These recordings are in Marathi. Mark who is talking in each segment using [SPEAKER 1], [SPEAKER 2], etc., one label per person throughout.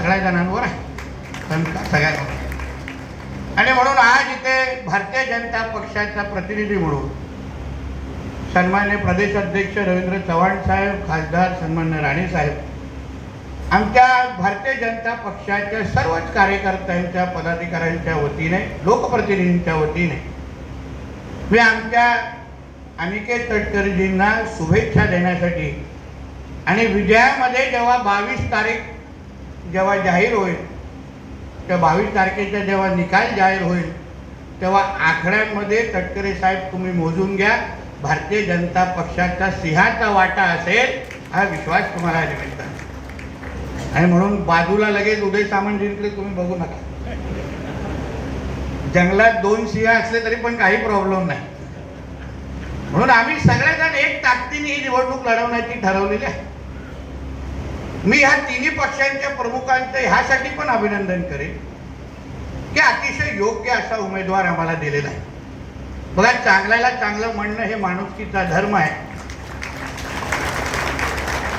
[SPEAKER 1] सगळ्या जणांवर आहे, सगळ्यांवर. आणि म्हणून आज इथे भारतीय जनता पक्षाचा प्रतिनिधी म्हणून सन्मान्य प्रदेश अध्यक्ष रवींद्र चव्हाण साहेब, खासदार सन्मान्य राणे साहेब, आमच्या भारतीय जनता पक्षाच्या सर्वच कार्यकर्त्यांच्या, पदाधिकाऱ्यांच्या वतीने, लोकप्रतिनिधींच्या वतीने मी आमच्या अनिकेत तटकरेजींना शुभेच्छा देण्यासाठी आणि विजयामध्ये जेव्हा 22 तारीख जेव्हा जाहीर होईल, त्या 22 तारखेचा जेव्हा निकाल जाहीर होईल, तेव्हा आकड्यांमध्ये तटकरे साहेब तुम्ही मोजून घ्या, भारतीय जनता पक्षाचा सिंहाचा वाटा असेल हा विश्वास तुम्हाला निमित्त आहे. आणि म्हणून बाजूला लगेच उदय सामंतजींकडे तुम्ही बघू नका. जंगलात 2 सिंह असले तरी पण काही प्रॉब्लेम नाही. म्हणून आम्ही सगळेजण एक ताकदीने ही निवडणूक लढवण्याची ठरवलेली आहे. मी ह्या तिन्ही पक्षांच्या प्रमुखांचं ह्यासाठी पण अभिनंदन करेन की अतिशय योग्य असा उमेदवार आम्हाला दिलेला आहे. बघा, चांगल्याला चांगलं म्हणणं हे माणुसकीचा धर्म आहे.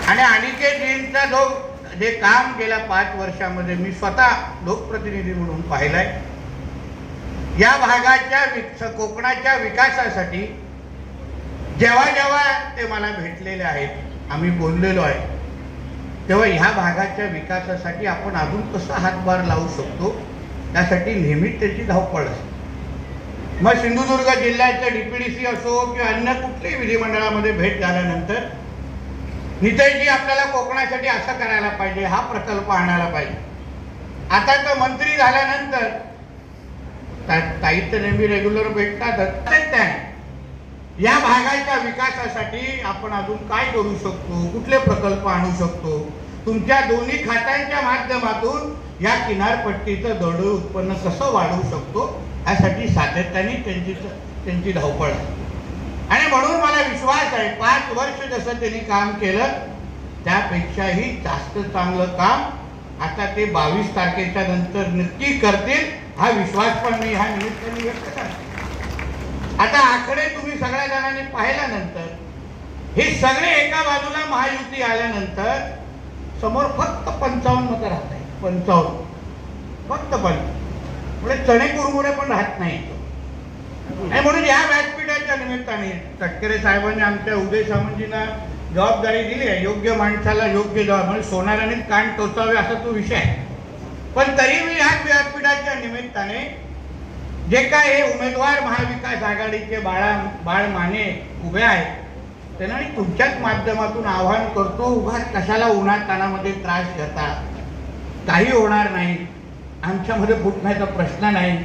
[SPEAKER 1] आणि अनिकेतजींचा जे काम गेल्या 5 वर्षामध्ये मी स्वतः लोकप्रतिनिधी म्हणून पाहिलंय, या भागाच्या कोकणाच्या विकासासाठी जेव्हा जेव्हा ते मला भेटलेले आहेत, आम्ही बोललेलो आहे, तेव्हा ह्या भागाच्या विकासासाठी आपण अजून कसा हातभार लावू शकतो त्यासाठी नेहमीच त्याची धावपळ असते. मग सिंधुदुर्ग जिल्ह्याचे डीपीडीसी असो किंवा अन्य कुठल्याही विधिमंडळामध्ये भेट झाल्यानंतर नितेशजी आपल्याला कोकणासाठी असं करायला पाहिजे, हा प्रकल्प आणायला पाहिजे. आता तर मंत्री झाल्यानंतर ताई तर नेहमी रेग्युलर भेटतातच, त्याने या भागाच्या विकासासाठी आपण अजून काय करू शकतो, कुठले प्रकल्प आणू शकतो, तुमच्या दोन्ही खात्यांच्या माध्यमातून या किनारपट्टीचं दरडोई उत्पन्न कसं वाढवू शकतो यासाठी सातत्याने त्यांची धावपळ आहे. आणि म्हणून मला विश्वास आहे 5 वर्ष जसं त्यांनी काम केलं त्यापेक्षाही जास्त चांगलं काम आता ते 22 तारखेच्या नंतर नक्की करतील, हा विश्वास पण मी ह्या निमित्ताने व्यक्त करतो. आता आकडे तुम्ही सगळ्या जणांनी पाहिल्यानंतर हे सगळे एका बाजूला महायुती आल्यानंतर समोर फक्त 55 मतं राहत आहे. 55 फक्त 55 म्हणजे चणे कुरमुरे पण राहत नाही. आणि म्हणून या व्यासपीठाच्या निमित्ताने तटकरे साहेबांनी आमच्या उदय सामंतजींना जबाबदारी दिली आहे. योग्य माणसाला योग्य जबाब, म्हणजे सोनारानेच कान टोचावे असा तो विषय आहे. पण तरी मी ह्या व्यासपीठाच्या निमित्ताने जे काय हे उमेदवार महाविकास आघाडीचे बाळ माने उभे आहेत त्यांना मी तुमच्याच माध्यमातून आवाहन करतो, उगाच कशाला उन्हात तानामध्ये त्रास घेता, काही होणार नाही, आमच्यामध्ये फुटण्याचा प्रश्न नाही.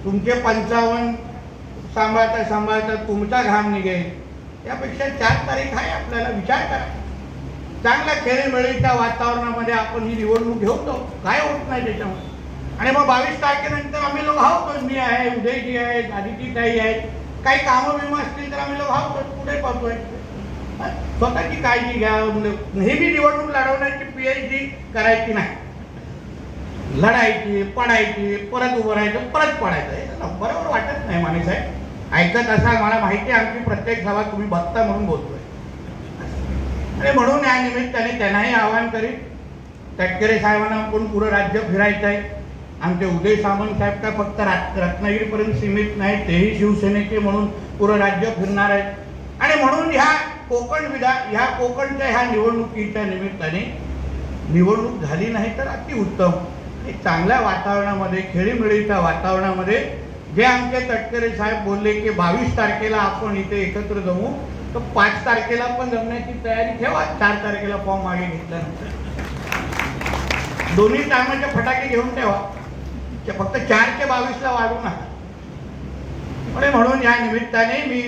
[SPEAKER 1] तुमचे 55 सांभाळता सांभाळता तुमचा घाम निघेल, त्यापेक्षा 4 तारीख आहे, आपल्याला विचार करा. चांगल्या खेळीमेळीच्या वातावरणामध्ये आपण ही निवडणूक घेऊन जाऊ, काय होत नाही त्याच्यामध्ये. आणि मग 22 तारखेनंतर आम्ही लोक आहोतच, मी आहे, उदयजी आहे, आदिती ताई आहेत, काही कामं बिमं असतील तर आम्ही लोक आहोतच, पुढे पाहतोय. स्वतःची काळजी घ्या. नेहमी निवडणूक लढवण्याची PhD करायची नाही, लढायची, पडायची, परत उभं राहायचं, परत पडायचं, बरोबर वाटत नाही. माने साहेब ऐकत असाल, मला माहिती आहे आमची प्रत्येक सभा तुम्ही बघता म्हणून बोलतोय. आणि म्हणून या निमित्ताने त्यांनाही आवाहन करीन, तटकरे साहेबांना पण पुरं राज्य फिरायचं आहे. आमचे उदय सामंत साहेब काय फक्त रत्नागिरीपर्यंत सीमित नाही, तेही शिवसेनेचे म्हणून पुरं राज्य फिरणार आहेत. आणि म्हणून ह्या कोकणच्या ह्या निवडणुकीच्या निमित्ताने निवडणूक झाली नाही तर अतिउत्तम. चांगल्या वातावरणामध्ये, खेळीमेळीच्या वातावरणामध्ये जे आमचे तटकरे साहेब बोलले की 22 तारखेला आपण इथे एकत्र जमू, तर 5 तारखेला पण जमण्याची तयारी ठेवा. 4 तारखेला फॉर्म मागे घेतल्यानंतर दोन्ही टायमाचे फटाके घेऊन ठेवा, फक्त 4 ते 22ला वाढू नका. म्हणून या निमित्ताने मी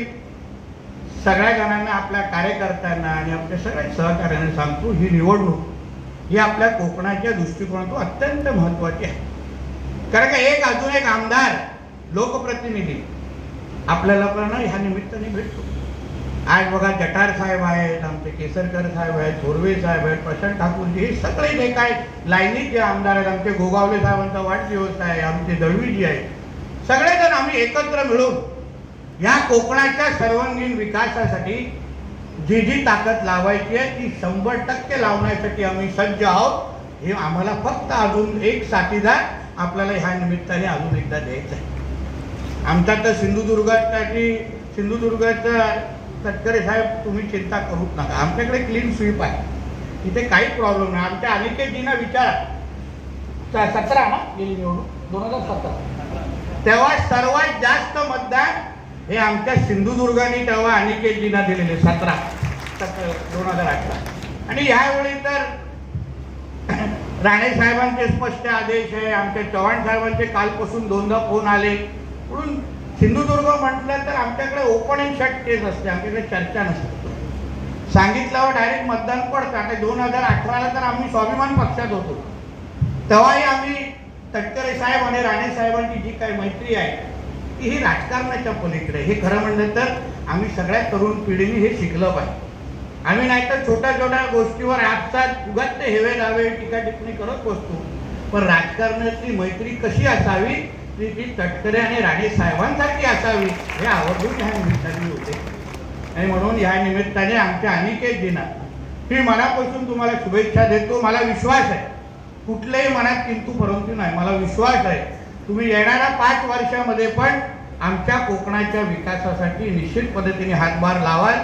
[SPEAKER 1] सगळ्या जणांना, आपल्या कार्यकर्त्यांना आणि आपल्या सगळ्या सहकार्यांना सांगतो, ही निवडणूक ही आपल्या कोकणाच्या दृष्टिकोनातून अत्यंत महत्त्वाची आहे. कारण का अजून एक आमदार, लोकप्रतिनिधी आपल्याला पण ह्या निमित्ताने भेटतो. आज बघा, जठार साहेब आहेत, आमचे केसरकर साहेब आहेत, थोरवे साहेब आहेत, प्रशांत ठाकूरजी, हे सगळे जे काय लाईनीत जे आमदार आहेत, आमचे गोगावले साहेबांचा वाढदिवस आहे, आमचे दळवीजी आहेत, सगळेजण आम्ही एकत्र मिळून या कोकणाच्या सर्वांगीण विकासासाठी जी जी ताकद लावायची आहे ती 100% लावण्यासाठी आम्ही सज्ज आहोत. हे आम्हाला फक्त अजून एक साथीदार आपल्याला ह्या निमित्ताने अजून एकदा द्यायचा आहे. आमच्या तर सिंधुदुर्गाचा तटकरे साहेब तुम्ही चिंता करूच नका, आमच्याकडे क्लीन स्वीप आहे, इथे काही प्रॉब्लेम नाही. आमच्या अनिकेतजींना विचारा, 17 ना गेली निवडणूक 2017, तेव्हा सर्वात जास्त मतदान हे आमच्या सिंधुदुर्गाने तेव्हा अनिकेतजींना दिलेले 2018. आणि ह्यावेळी तर राणे साहेबांचे स्पष्ट आदेश आहे, आमच्या चव्हाण साहेबांचे कालपासून 2दा फोन आले. म्हणून सिंधुदुर्ग म्हटलं तर आमच्याकडे ओपन अँड शट केस असते, आमच्याकडे चर्चा नसते. सांगितल्यावर डायरेक्ट मतदान पडतं. आता 2018ला तर आम्ही स्वाभिमान पक्षात होतो, तेव्हाही आम्ही तटकरे साहेब आणि राणे साहेबांची जी काही मैत्री आहे ती ही राजकारणाच्या पलीकडे. हे खरं म्हणलं तर आम्ही सगळ्या तरुण पिढीने हे शिकलं पाहिजे. आम्ही नाहीतर छोट्या छोट्या गोष्टीवर आपसात उगाच ते हेवे दावे टीका टिप्पणी करत बसतो, पण राजकारणातली मैत्री कशी असावी ती तटकरे आणि राणे साहेबांसारखी असावी हे आवर्जून ह्या निमित्ताने होते. आणि म्हणून ह्या निमित्ताने आमच्या अनिकेतजींना मी मनापासून तुम्हाला शुभेच्छा देतो. मला विश्वास आहे, कुठल्याही मनात किंतु परंतु नाही, मला विश्वास आहे तुम्ही येणाऱ्या 5 वर्षामध्ये पण आमच्या कोकणाच्या विकासासाठी निश्चित पद्धतीने हातभार लावाल.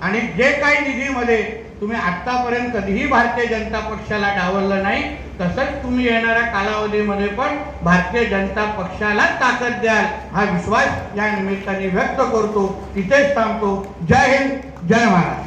[SPEAKER 1] आणि जे काही निधीमध्ये तुम्ही आत्तापर्यंत कधीही भारतीय जनता पक्षाला डावललं नाही, तसंच तुम्ही येणाऱ्या कालावधीमध्ये पण भारतीय जनता पक्षाला ताकद द्याल हा विश्वास या निमित्ताने व्यक्त करतो. इथेच थांबतो. जय हिंद, जय महाराष्ट्र.